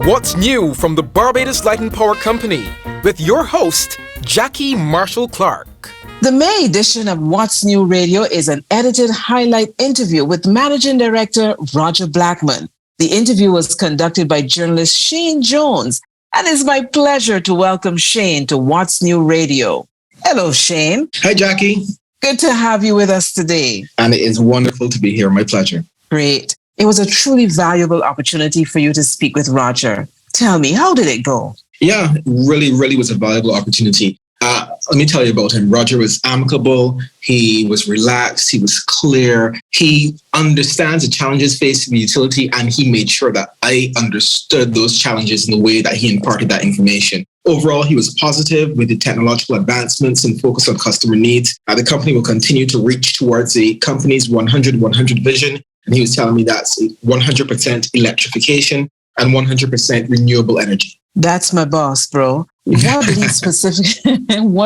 What's new from the Barbados Light and Power Company with your host, Jackie Marshall Clark. The May edition of What's New Radio is an edited highlight interview with Managing Director Roger Blackman. The interview was conducted by journalist Cheyne Jones, and it's my pleasure to welcome Cheyne to What's New Radio. Hello, Cheyne. Hi, Jackie. Good to have you with us today. And it is wonderful to be here. My pleasure. Great. It was a truly valuable opportunity for you to speak with Roger. Tell me, how did it go? Yeah, really was a valuable opportunity. Let me tell you about him. Roger was amicable. He was relaxed. He was clear. He understands the challenges facing the utility, and he made sure that I understood those challenges in the way that he imparted that information. Overall, he was positive with the technological advancements and focus on customer needs. The company will continue to reach towards the company's 100-100 vision. And he was telling me that's 100% electrification and 100% renewable energy. That's my boss, bro. What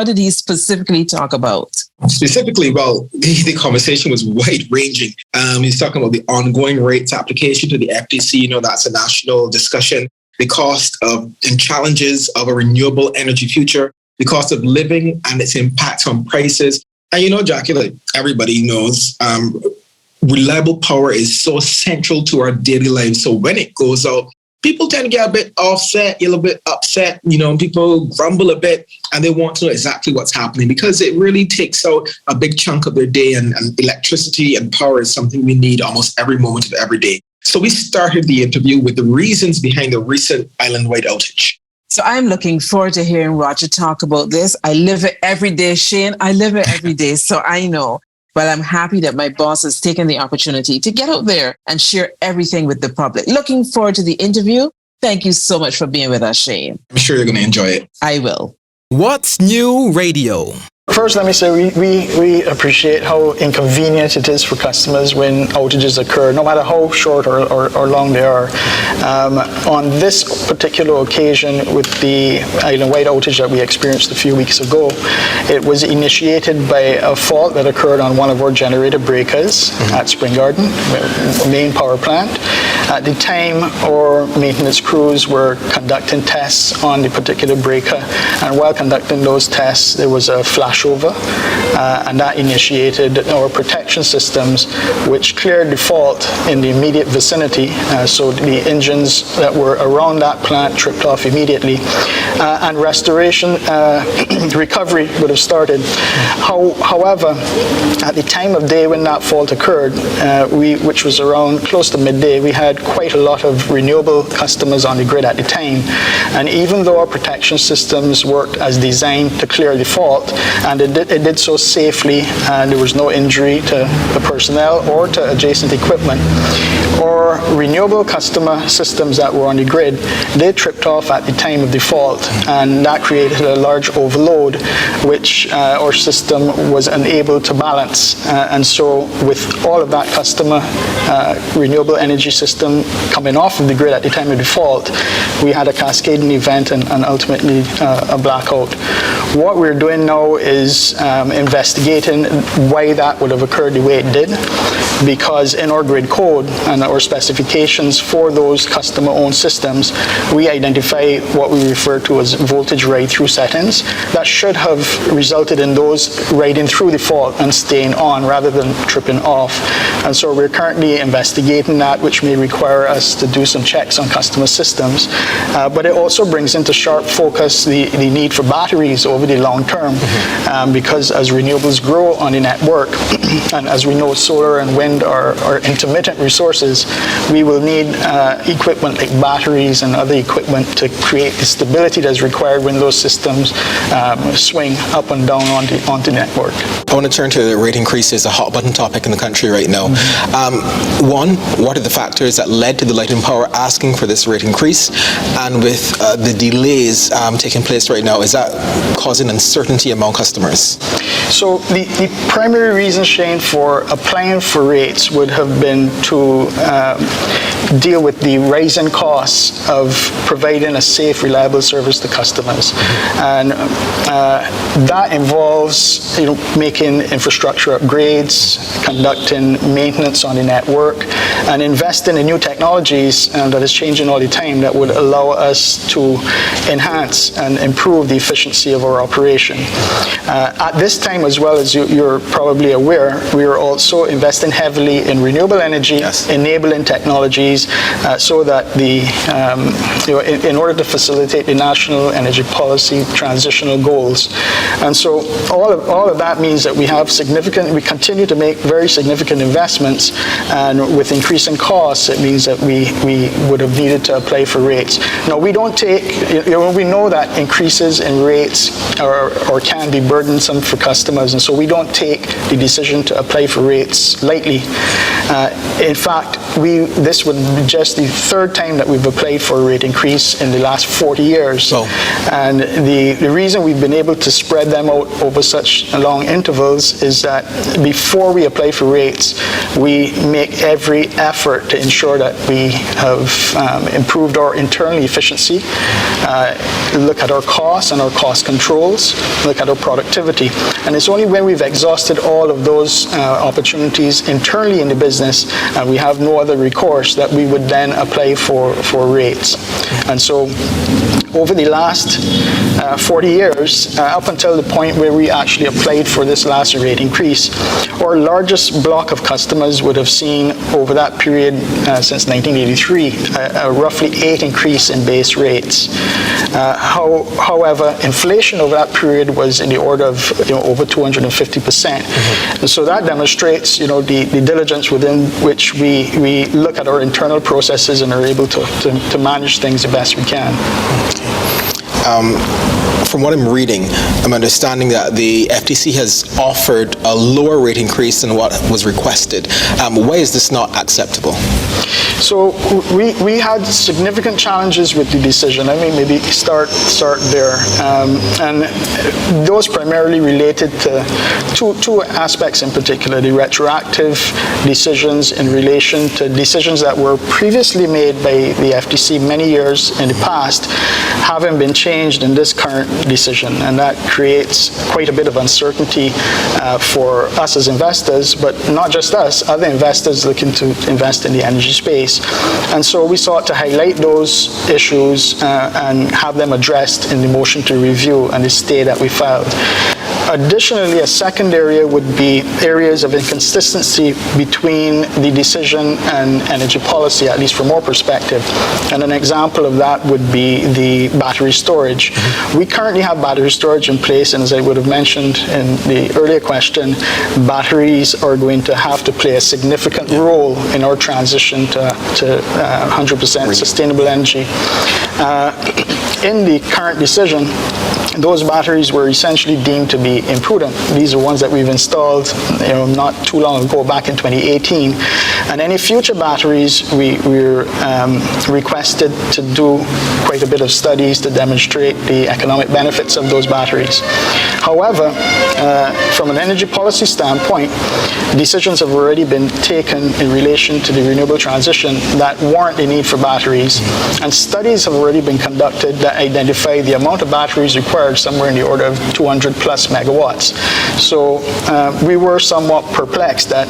did he specifically talk about? Specifically, well, the conversation was wide-ranging. He's talking about the ongoing rates application to the FTC. That's a national discussion. The cost of and challenges of a renewable energy future, the cost of living and its impact on prices. And Jackie, like everybody knows, reliable power is so central to our daily lives. So when it goes out, people tend to get a bit offset, a little bit upset. People grumble a bit and they want to know exactly what's happening because it really takes out a big chunk of their day. And electricity and power is something we need almost every moment of every day. So we started the interview with the reasons behind the recent island-wide outage. So I'm looking forward to hearing Roger talk about this. I live it every day, Cheyne. I live it every day, so I know. But I'm happy that my boss has taken the opportunity to get out there and share everything with the public. Looking forward to the interview. Thank you so much for being with us, Cheyne. I'm sure you're going to enjoy it. I will. What's New Radio? First, let me say we appreciate how inconvenient it is for customers when outages occur, no matter how short or long they are. On this particular occasion with the island-wide outage that we experienced a few weeks ago, it was initiated by a fault that occurred on one of our generator breakers at Spring Garden, main power plant. At the time, our maintenance crews were conducting tests on the particular breaker, and while conducting those tests, there was a flashover, and that initiated our protection systems, which cleared the fault in the immediate vicinity. So the engines that were around that plant tripped off immediately, and restoration, recovery would have started. However, at the time of day when that fault occurred, which was around close to midday, we had quite a lot of renewable customers on the grid at the time. And even though our protection systems worked as designed to clear the fault, and it did so safely, and there was no injury to the personnel or to adjacent equipment, our renewable customer systems that were on the grid, they tripped off at the time of the fault, and that created a large overload, which our system was unable to balance. And so with all of that customer renewable energy system coming off of the grid at the time of the fault, we had a cascading event and ultimately a blackout. What we're doing now is investigating why that would have occurred the way it did, because in our grid code and our specifications for those customer-owned systems, we identify what we refer to as voltage ride-through settings that should have resulted in those riding through the fault and staying on rather than tripping off. And so we're currently investigating that, which may require us to do some checks on customer systems. But it also brings into sharp focus the need for batteries over the long term, because as renewables grow on the network, and as we know, solar and wind are intermittent resources, we will need equipment like batteries and other equipment to create the stability that's required when those systems swing up and down on the network. I want to turn to the rate increases, a hot button topic in the country right now. One, what are the factors that led to the Light and Power asking for this rate increase? And with the delays taking place right now, is that causing uncertainty among customers customers? So the primary reason, Shane, for applying for rates would have been to deal with the rising costs of providing a safe, reliable service to customers. And that involves making infrastructure upgrades, conducting maintenance on the network, and investing in new technologies that is changing all the time that would allow us to enhance and improve the efficiency of our operation. At this time, as well as you're probably aware, we are also investing heavily in renewable energy, yes, enabling technologies, so that in order to facilitate the national energy policy transitional goals. And so all of that means that we continue to make very significant investments, and with increasing costs, it means that we would have needed to apply for rates. Now, we don't take, we know that increases in rates or can be burdensome for customers, and so we don't take the decision to apply for rates lightly. In fact, this would be just the third time that we've applied for a rate increase in the last 40 years. Oh. And the reason we've been able to spread them out over such long intervals is that before we apply for rates, we make every effort to ensure that we have improved our internal efficiency, look at our costs and our cost controls, look at our productivity. And it's only when we've exhausted all of those opportunities internally in the business and we have no other recourse that we would then apply for rates. And so over the last 40 years, up until the point where we actually applied for this last rate increase, our largest block of customers would have seen over that period since 1983 a roughly 8 increase in base rates. However, inflation over that period was in the order of over 250%. Mm-hmm. And so that demonstrates the diligence within which we look at our internal processes and are able to manage things the best we can. From what I'm reading, I'm understanding that the FTC has offered a lower rate increase than what was requested. Why is this not acceptable? So we had significant challenges with the decision. Let me maybe start there. And those primarily related to two aspects in particular: the retroactive decisions in relation to decisions that were previously made by the FTC many years in the past, having been changed in this current decision. And that creates quite a bit of uncertainty for us as investors, but not just us, other investors looking to invest in the energy space. And so we sought to highlight those issues and have them addressed in the motion to review and the stay that we filed. Additionally, a second area would be areas of inconsistency between the decision and energy policy, at least from our perspective. And an example of that would be the battery storage. We currently have battery storage in place, and as I would have mentioned in the earlier question, batteries are going to have to play a significant role in our transition to 100% sustainable energy. In the current decision, those batteries were essentially deemed to be imprudent. These are ones that we've installed not too long ago, back in 2018. And any future batteries, we're requested to do quite a bit of studies to demonstrate the economic benefits of those batteries. However, from an energy policy standpoint, decisions have already been taken in relation to the renewable transition that warrant the need for batteries. And studies have already been conducted that identify the amount of batteries required somewhere in the order of 200 plus megawatts. So we were somewhat perplexed that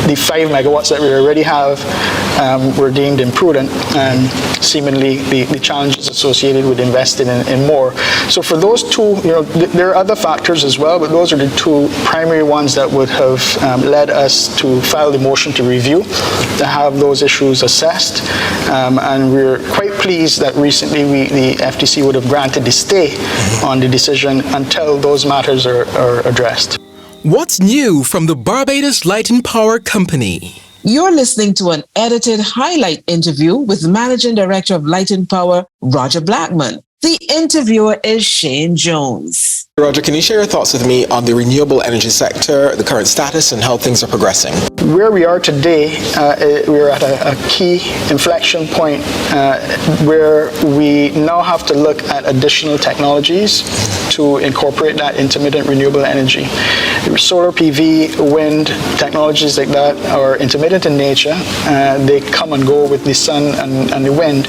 the 5 megawatts that we already have were deemed imprudent, and seemingly the challenges associated with investing in more. So for those two, there are other factors as well, but those are the two primary ones that would have led us to file the motion to review, to have those issues assessed. And we're quite pleased that recently the FTC would have granted the stay on the decision until those matters are addressed. What's new from the Barbados Light and Power Company? You're listening to an edited highlight interview with Managing Director of Light and Power, Roger Blackman. The interviewer is Cheyne Jones. Roger, can you share your thoughts with me on the renewable energy sector, the current status, and how things are progressing? Where we are today, we're at a key inflection point where we now have to look at additional technologies to incorporate that intermittent renewable energy. Solar PV, wind, technologies like that are intermittent in nature. They come and go with the sun and the wind.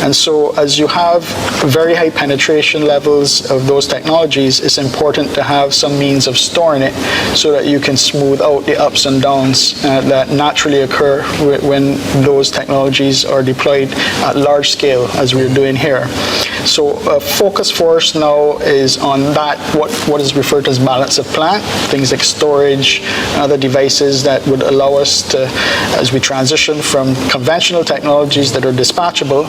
And so as you have very high penetration levels of those technologies, it's important to have some means of storing it so that you can smooth out the ups and downs that naturally occur when those technologies are deployed at large scale, as we're doing here. So focus for us now is on that, what is referred to as balance of plant, things like storage, other devices that would allow us to, as we transition from conventional technologies that are dispatchable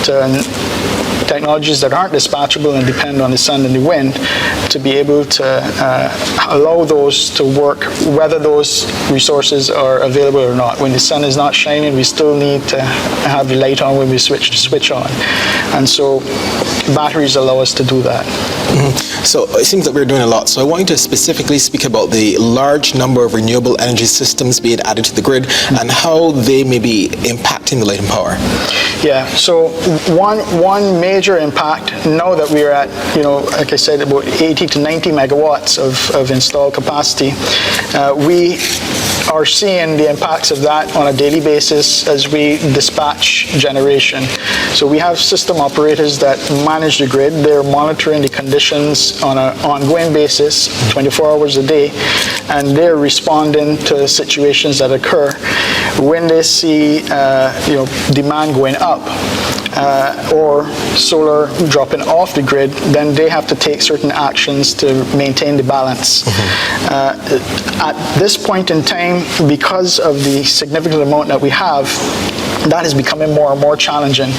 to technologies that aren't dispatchable and depend on the sun and the wind, to be able to allow those to work whether those resources are available or not. When the sun is not shining, we still need to have the light on when we switch the switch on. And so batteries allow us to do that. Mm-hmm. So it seems that we're doing a lot. So I want you to specifically speak about the large number of renewable energy systems being added to the grid and how they may be impacting the light and power. Yeah, so one major impact now that we're at, like I said, about 80 to 90 megawatts of installed capacity, we are seeing the impacts of that on a daily basis as we dispatch generation. So we have system operators that manage the grid. They're monitoring the conditions on an ongoing basis, 24 hours a day, and they're responding to situations that occur. When they see demand going up or solar dropping off the grid, then they have to take certain actions to maintain the balance. At this point in time, because of the significant amount that we have, that is becoming more and more challenging.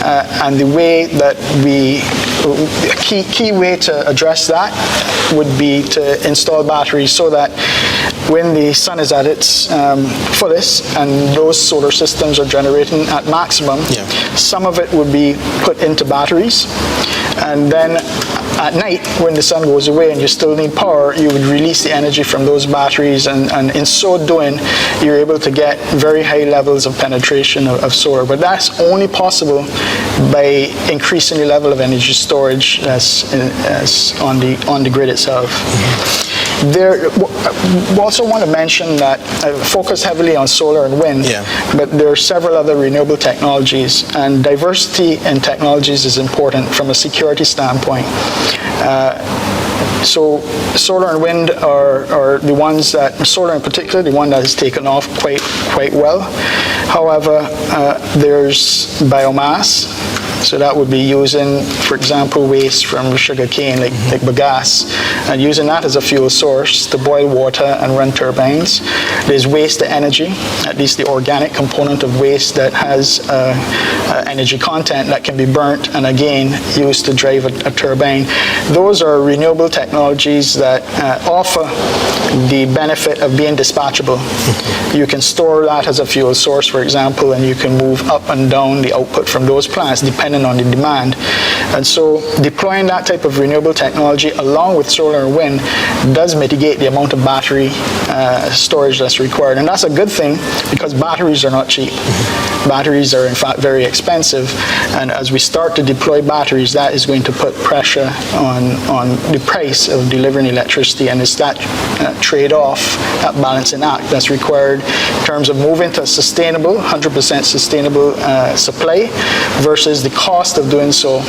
And the way that key way to address that would be to install batteries so that when the sun is at its fullest and those solar systems are generating at maximum, some of it would be put into batteries. And then at night, when the sun goes away and you still need power, you would release the energy from those batteries, and in so doing, you're able to get very high levels of penetration of solar. But that's only possible by increasing the level of energy storage as on the grid itself. We also want to mention that I focus heavily on solar and wind, but there are several other renewable technologies, and diversity in technologies is important from a security standpoint. So solar and wind are the ones that, solar in particular, the one that has taken off quite well. However, there's biomass. So that would be using, for example, waste from sugar cane, like bagasse, and using that as a fuel source to boil water and run turbines. There's waste to energy, at least the organic component of waste that has energy content that can be burnt and again used to drive a turbine. Those are renewable technologies that offer the benefit of being dispatchable. You can store that as a fuel source, for example, and you can move up and down the output from those plants depending on the demand. And so deploying that type of renewable technology along with solar and wind does mitigate the amount of battery storage that's required. And that's a good thing because batteries are not cheap. Batteries are in fact very expensive, and as we start to deploy batteries, that is going to put pressure on the price of delivering electricity, and it's that trade-off, that balancing act that's required in terms of moving to a sustainable, 100% sustainable supply versus the cost of doing so,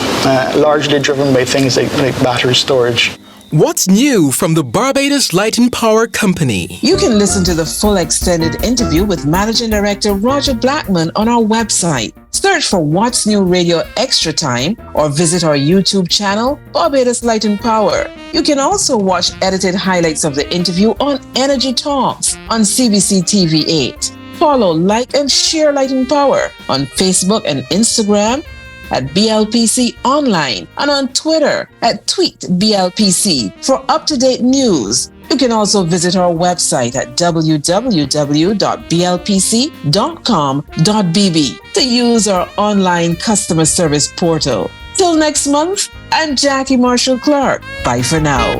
largely driven by things like battery storage. What's new from the Barbados Light and Power Company? You can listen to the full extended interview with Managing Director Roger Blackman on our website. Search for What's New Radio Extra Time or visit our YouTube channel, Barbados Light and Power. You can also watch edited highlights of the interview on Energy Talks on CBC TV 8. Follow, like, and share Light and Power on Facebook and Instagram at BLPC Online and on Twitter at TweetBLPC for up-to-date news. You can also visit our website at www.blpc.com.bb to use our online customer service portal. Till next month, I'm Jackie Marshall Clark. Bye for now.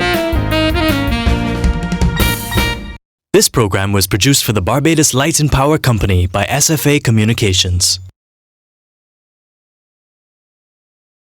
This program was produced for the Barbados Light and Power Company by SFA Communications.